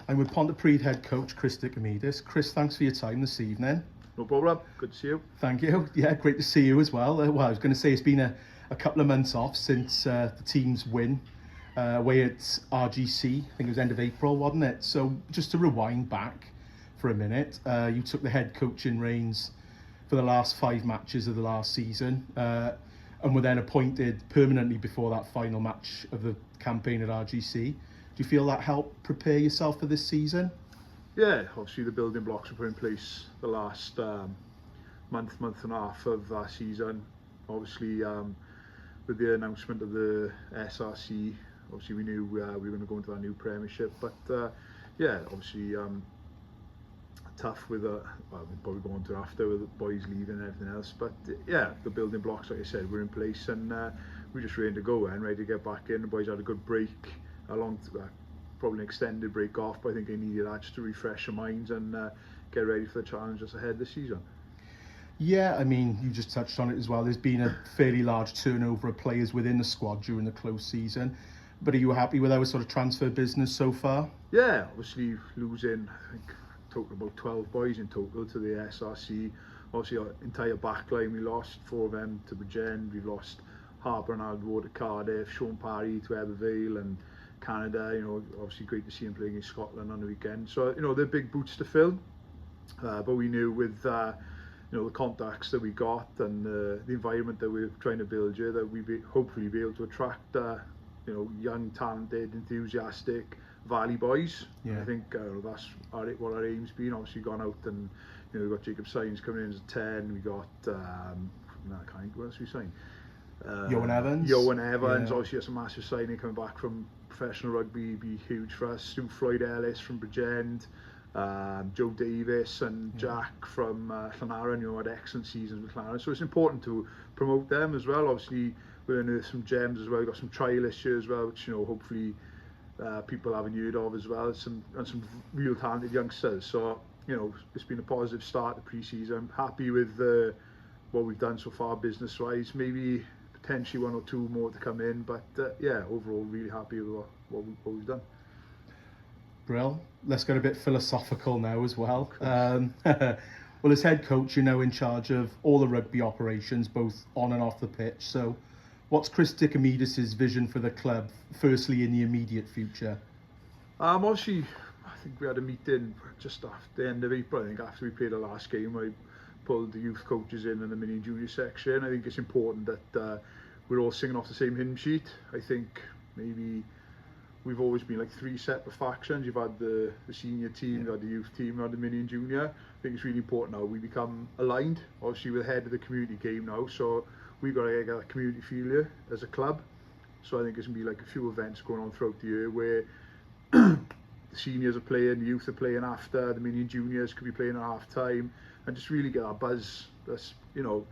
I'm with Pontypridd head coach Chris Dicomidis. Chris, thanks for your time this evening. No problem. Good to see you. Thank you. Yeah, great to see you as well. Well, I was going to say it's been a couple of months off since the team's win away at RGC. I think it was end of April, wasn't it? So just to rewind back for a minute, you took the head coaching reins for the last 5 matches of the last season and were then appointed permanently before that final match of the campaign at RGC. Do you feel that helped prepare yourself for this season? Yeah, obviously the building blocks were put in place the last month and a half of that season. Obviously, with the announcement of the SRC, obviously we knew we were going to go into that new Premiership. But yeah, obviously tough with we'll probably go on to after with the boys leaving and everything else. But yeah, the building blocks, like I said, were in place, and we just ready to go and ready to get back in. The boys had a good break, probably an extended break off, but I think they needed that just to refresh their minds and get ready for the challenges ahead this season. Yeah, I mean, you just touched on it as well. There's been a fairly large turnover of players within the squad during the close season. But are you happy with our sort of transfer business so far? Yeah, obviously losing, I think, total about 12 boys in total to the SRC. Obviously, our entire backline, we lost 4 of them to Bridgend. We lost Harper and Aldwood to Cardiff, Sean Parry to Ebervale and Canada. You know, obviously great to see him playing in Scotland on the weekend. So, you know, they're big boots to fill. But we knew with you know, the contacts that we got and the environment that we're trying to build here, that we'd hopefully be able to attract you know, young, talented, enthusiastic Valley boys. Yeah. I think that's what our aim's been. Obviously gone out and, you know, we've got Jacob Sainz coming in as a 10. We got what else we signed? Yohan Evans. Yeah. Obviously that's a massive signing coming back from professional rugby, be huge for us. Stu Floyd Ellis from Bridgend, Joe Davis and Jack from Llanarren, you know, had excellent seasons with Llanarren. So it's important to promote them as well. Obviously we're going to unearth some gems as well. We've got some trialists here as well, which, you know, hopefully people haven't heard of as well. Some real talented youngsters. So, you know, it's been a positive start to pre-season. I'm happy with what we've done so far business-wise. Maybe potentially 1 or 2 more to come in, but yeah, overall really happy with what we've done. Brill. Let's get a bit philosophical now as well. Well, as head coach, you're now in charge of all the rugby operations, both on and off the pitch. So what's Chris Dicomidis' vision for the club, firstly in the immediate future? Obviously, I think we had a meeting just after the end of April, I think, after we played the last game, where I pulled the youth coaches in and the mini and junior section. I think it's important that we're all singing off the same hymn sheet. I think maybe we've always been like 3 separate factions. You've had the senior team, you've had the youth team, you've had the mini and junior. I think it's really important now we become aligned. Obviously we're ahead of the community game now, so we've got to get a community feel here as a club. So I think there's going to be like a few events going on throughout the year where the seniors are playing, the youth are playing after, the mini and juniors could be playing at half time, and just really get our buzz. That's, you know,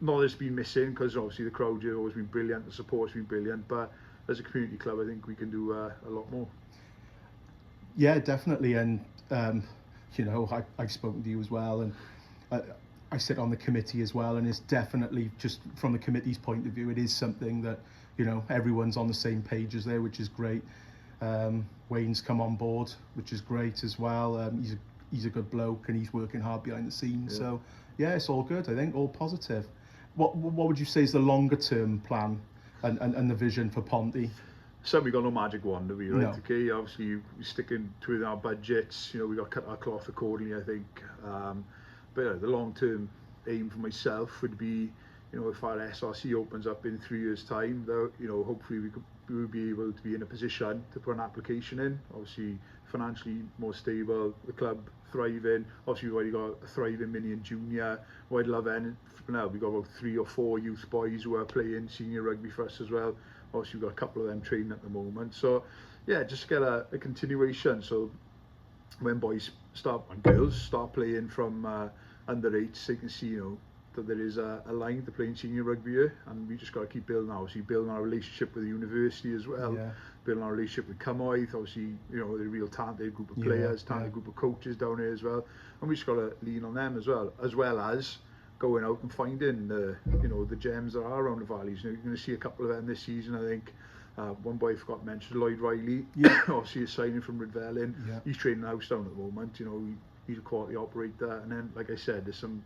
not that it's been missing, because obviously the crowd here has always been brilliant, the support's been brilliant, but as a community club I think we can do a lot more. Yeah, definitely. And you know, I've spoken to you as well, and I sit on the committee as well, and it's definitely, just from the committee's point of view, it is something that, you know, everyone's on the same page as there, which is great. Wayne's come on board, which is great as well. He's a good bloke and he's working hard behind the scenes. Yeah. So yeah, it's all good. I think all positive. What would you say is the longer term plan and the vision for Ponty? So we got no magic wand, do we? Right? No. Okay. Obviously, we're sticking to our budgets. You know, we got to cut our cloth accordingly, I think. But yeah, the long-term aim for myself would be, you know, if our SRC opens up in 3 years' time, though, you know, hopefully we will be able to be in a position to put an application in. Obviously, financially more stable, the club thriving. Obviously, we've already got a thriving mini and junior. What I'd love then, now we've got about 3 or 4 youth boys who are playing senior rugby for us as well. Obviously, we've got a couple of them training at the moment. So, yeah, just get a continuation. So when boys and girls start playing from under 8s, they can see, you know, that there is a line to playing senior rugby here, and we just got to keep building. Obviously, building our relationship with the university as well. Yeah. Building our relationship with Cymoedd. Obviously, you know, they're a real talented group of players, talented group of coaches down here as well, and we just got to lean on them as well as going out and finding the, you know, the gems that are around the valleys. You know, you're going to see a couple of them this season, I think. One boy I forgot to mention, Lloyd Riley. Yeah. Obviously he's signing from Redvelin. Yeah. He's training house down at the moment. You know, he's a quality operator. And then, like I said, there's some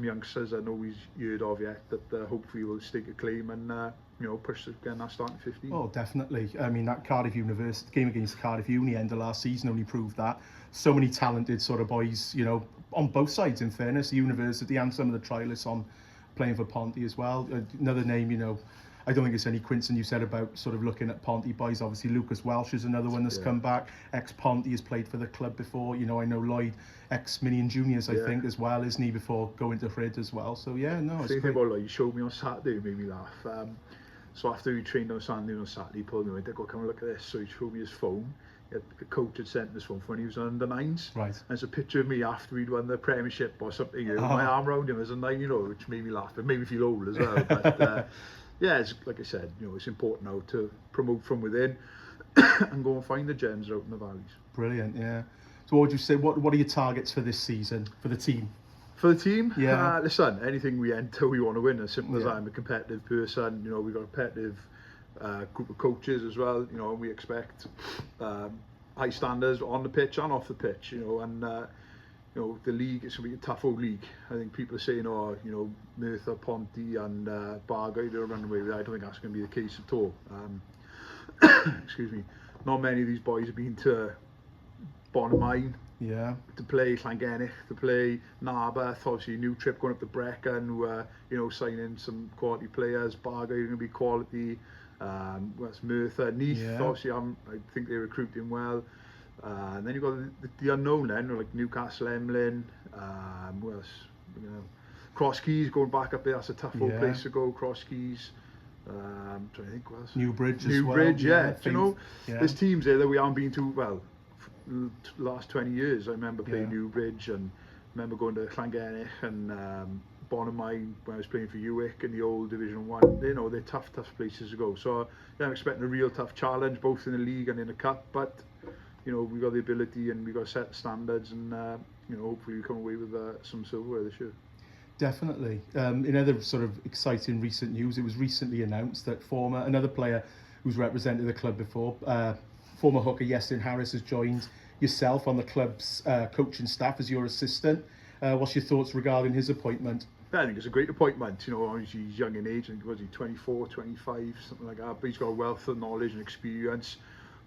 youngsters I know he's heard of yet that hopefully will stake a claim and you know, push again that starting 15. Oh, definitely. I mean, that Cardiff University game against Cardiff Uni end of last season only proved that. So many talented sort of boys, you know, on both sides. In fairness, the university and some of the trialists on playing for Ponty as well. Another name, you know, I don't think it's any Quinton you said about sort of looking at Ponty boys. Obviously, Lucas Welsh is another one that's come back. Ex-Ponty has played for the club before. You know, I know Lloyd, ex-Minion Juniors, I think, as well, isn't he, before going to Frid as well. So, yeah, no, it's great. About Lloyd, you showed me on Saturday, it made me laugh. So after we trained on Saturday, he pulled me away, go come and look at this. So he showed me his phone. The coach had sent his phone when he was on under nines. Right. And it's a picture of me after we'd won the Premiership or something. You know, my arm around him as a 9-year-old, which made me laugh. It made me feel old as well. But yeah, it's, like I said, you know, it's important now to promote from within and go and find the gems out in the valleys. Brilliant, yeah. So what would you say, what are your targets for this season, for the team? For the team, yeah. Listen, anything we enter, we want to win. As simple as I'm a competitive person. You know, we've got a competitive group of coaches as well. You know, and we expect high standards on the pitch and off the pitch. You know, and you know, the league is going to be a tough old league. I think people are saying, oh, you know, Merthyr, Ponty and Bargo, they'll run away with it. I don't think that's going to be the case at all. Excuse me. Not many of these boys have been to Bonamine. Yeah. To play Llangennech, to play Narberth, obviously a new trip going up to Brecon, who you know, signing some quality players. Bargo going to be quality. What's Merthyr, Neath, obviously I think they're recruiting well. And then you've got the unknown then, like Newcastle, Emlyn, what else? You know, Cross Keys going back up there. That's a tough old place to go. Cross Keys. Trying to think what else. Newbridge as well. Newbridge, yeah. You know, there's teams there that we haven't been to. Well, last 20 years I remember playing Newbridge, and remember going to Llangennech and Bonamine when I was playing for Uwick in the old Division 1. You know, they're tough places to go. So I'm expecting a real tough challenge both in the league and in the cup, but you know, we've got the ability and we've got to set the standards, and you know, hopefully we come away with some silverware this year. Definitely. In other sort of exciting recent news, it was recently announced that another player who's represented the club before, former hooker Iestyn Harris, has joined yourself on the club's coaching staff as your assistant. What's your thoughts regarding his appointment? I think it's a great appointment. You know, obviously he's young in age. I think, was he 24, 25, something like that. But he's got a wealth of knowledge and experience.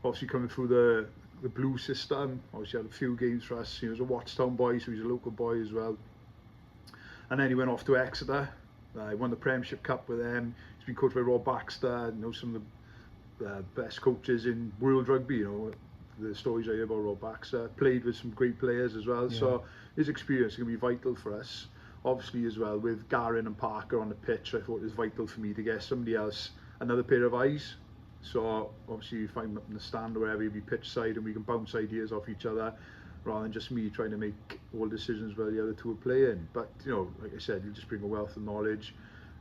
Obviously coming through the blue system. Obviously had a few games for us. He was a Watchtown boy, so he's a local boy as well. And then he went off to Exeter. He won the Premiership Cup with them. He's been coached by Rob Baxter. You know, some of the best coaches in world rugby. You know, the stories I hear about Rob Baxter. Played with some great players as well. Yeah. So his experience is going to be vital for us. Obviously as well, with Garin and Parker on the pitch, I thought it was vital for me to get somebody else, another pair of eyes. So obviously if I'm up in the stand or wherever, you'll be pitch side and we can bounce ideas off each other, rather than just me trying to make all decisions where the other two are playing. But you know, like I said, he'll just bring a wealth of knowledge,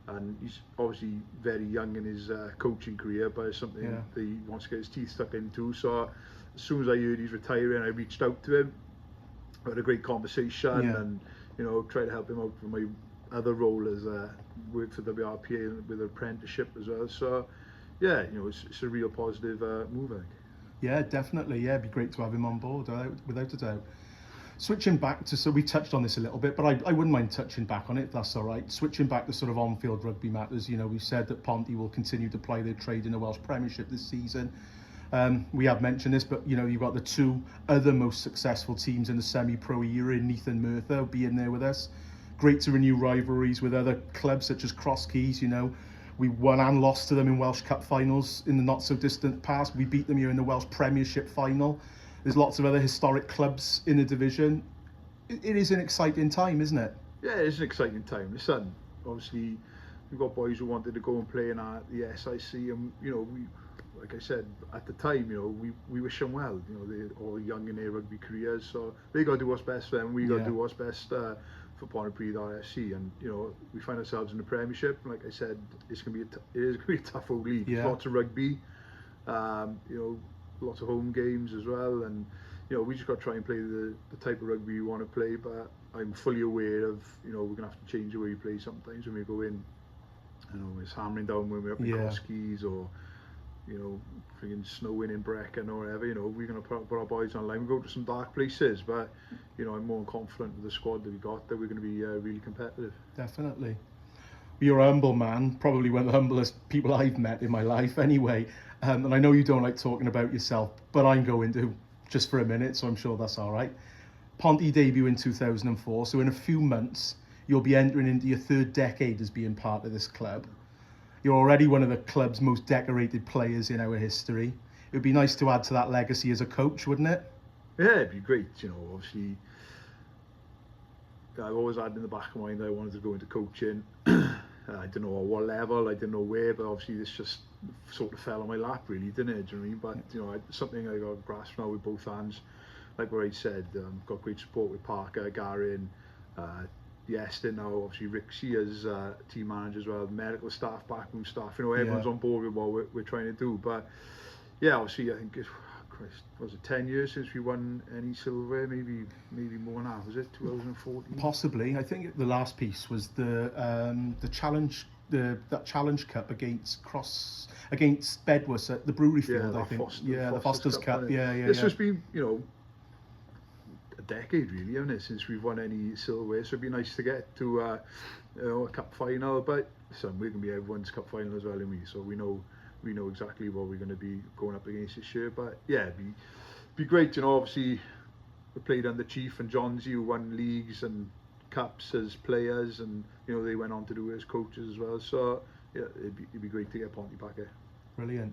and he's obviously very young in his coaching career, but it's something that he wants to get his teeth stuck into. So as soon as I heard he's retiring, I reached out to him, had a great conversation, and you know, try to help him out with my other role as work for WRPA with an apprenticeship as well. So yeah, you know, it's a real positive move, I think. Yeah, definitely. Yeah, it'd be great to have him on board, without a doubt. Switching back to, so we touched on this a little bit, but I wouldn't mind touching back on it if that's all right. Switching back to sort of on-field rugby matters, you know, we've said that Ponty will continue to play their trade in the Welsh Premiership this season. We have mentioned this, but you know, you've got the two other most successful teams in the semi-pro era in Neath and Merthyr being there with us. Great to renew rivalries with other clubs such as Cross Keys. You know, we won and lost to them in Welsh Cup finals in the not so distant past. We beat them here in the Welsh Premiership final. There's lots of other historic clubs in the division. It is an exciting time, isn't it? Yeah, it is an exciting time. Listen, obviously we've got boys who wanted to go and play in the SIC, and you know, we, like I said at the time, you know, we wish them well. You know, they're all young in their rugby careers, so they got to do what's best for them. We got to do what's best for Pontypridd RFC, and you know, we find ourselves in the Premiership. Like I said, it is going to be a tough old league. Lots of rugby, you know, lots of home games as well, and you know, we just got to try and play the type of rugby we want to play. But I'm fully aware of, you know, we're going to have to change the way we play sometimes when we go in. You know, it's hammering down when we're up in Cross Keys, or you know, friggin' snowing in Brecon or whatever, you know, we're going to put our boys online. We go to some dark places, but, you know, I'm more confident with the squad that we got that we're going to be really competitive. Definitely. You're a humble man, probably one of the humblest people I've met in my life anyway. And I know you don't like talking about yourself, but I'm going to just for a minute, so I'm sure that's all right. Ponty debut in 2004, so in a few months, you'll be entering into your third decade as being part of this club. You're already one of the club's most decorated players in our history. It would be nice to add to that legacy as a coach, wouldn't it? Yeah, it'd be great, you know, obviously. I've always had in the back of my mind that I wanted to go into coaching. I didn't know at what level, I didn't know where, but obviously this just sort of fell on my lap, really, didn't it? Do you know what I mean? But you know, something I got to grasp now with both hands. Like what I said, got great support with Parker, Garin, Yeston now, obviously Rixie as team manager as well, medical staff, backroom staff. You know, everyone's on board with what we're trying to do. But yeah, obviously, I think Christ, was it 10 years since we won any silverware? Maybe more now. Was it 2014? Possibly. I think the last piece was the challenge, that challenge cup against Bedwas at the brewery field. I think. The Foster's Cup. This has been, you know, a decade really, hasn't it, since we've won any silverware. So it'd be nice to get to you know, a cup final. But so we're gonna be everyone's cup final as well, aren't we? So we know exactly what we're going to be going up against this year. But yeah, it'd be great, you know. Obviously we played under Chief and Johnsy, who won leagues and cups as players, and you know, they went on to do it as coaches as well. So yeah, it'd be great to get Ponty back here. Brilliant.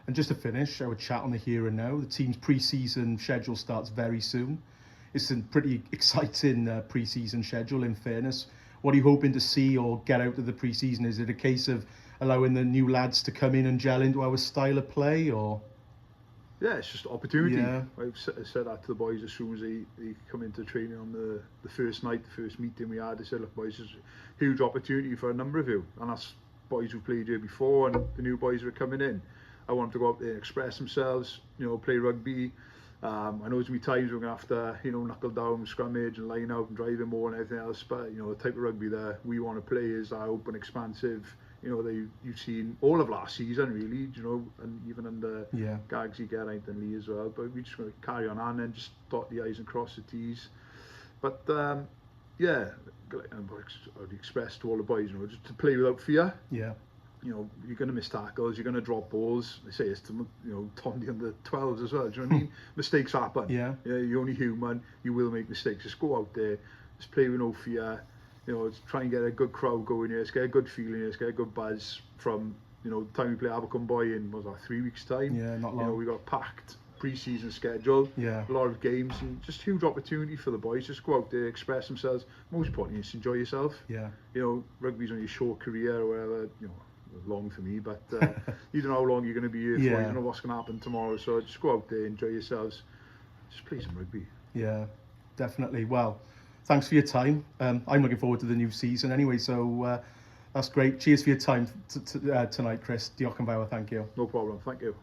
And just to finish our chat on the here and now, the team's pre-season schedule starts very soon. It's a pretty exciting pre-season schedule, in fairness. What are you hoping to see or get out of the pre-season? Is it a case of allowing the new lads to come in and gel into our style of play, or? Yeah, it's just opportunity. Yeah. I've said that to the boys as soon as they come into training on the first night, the first meeting we had. I said, look boys, there's a huge opportunity for a number of you, and that's boys who played here before and the new boys who are coming in. I want them to go out there and express themselves, you know, play rugby. I know there's going to be times we're going to have to, you know, knuckle down, scrummage and line out and drive in more and everything else, but you know, the type of rugby that we want to play is that open, expansive. You know, you've seen all of last season really, you know, and even under Gagsy, Geraint and Lee as well. But we just want to carry on and then just dot the I's and cross the T's. But yeah, I'd express to all the boys, you know, just to play without fear. Yeah. You know, you're going to miss tackles, you're going to drop balls. They say it's to, you know, Tommy under 12s as well. Do you know what I mean? Mistakes happen. Yeah. You're only human. You will make mistakes. Just go out there, just play with no fear. You know, try and get a good crowd going here. Let's get a good feeling here. Let's get a good buzz from, you know, the time we play Abercrombie in, what was that, 3 weeks' time? Yeah, not long. You know, we got a packed pre-season schedule. Yeah. A lot of games and just huge opportunity for the boys. Just go out there, express themselves. Most importantly, just enjoy yourself. Yeah. You know, rugby's only a short career or whatever. You know, long for me, but you don't know how long you're going to be here for. You don't know what's going to happen tomorrow. So just go out there, enjoy yourselves. Just play some rugby. Yeah, definitely. Well, thanks for your time. I'm looking forward to the new season anyway, so that's great. Cheers for your time tonight, Chris. Diolch yn fawr, thank you. No problem, thank you.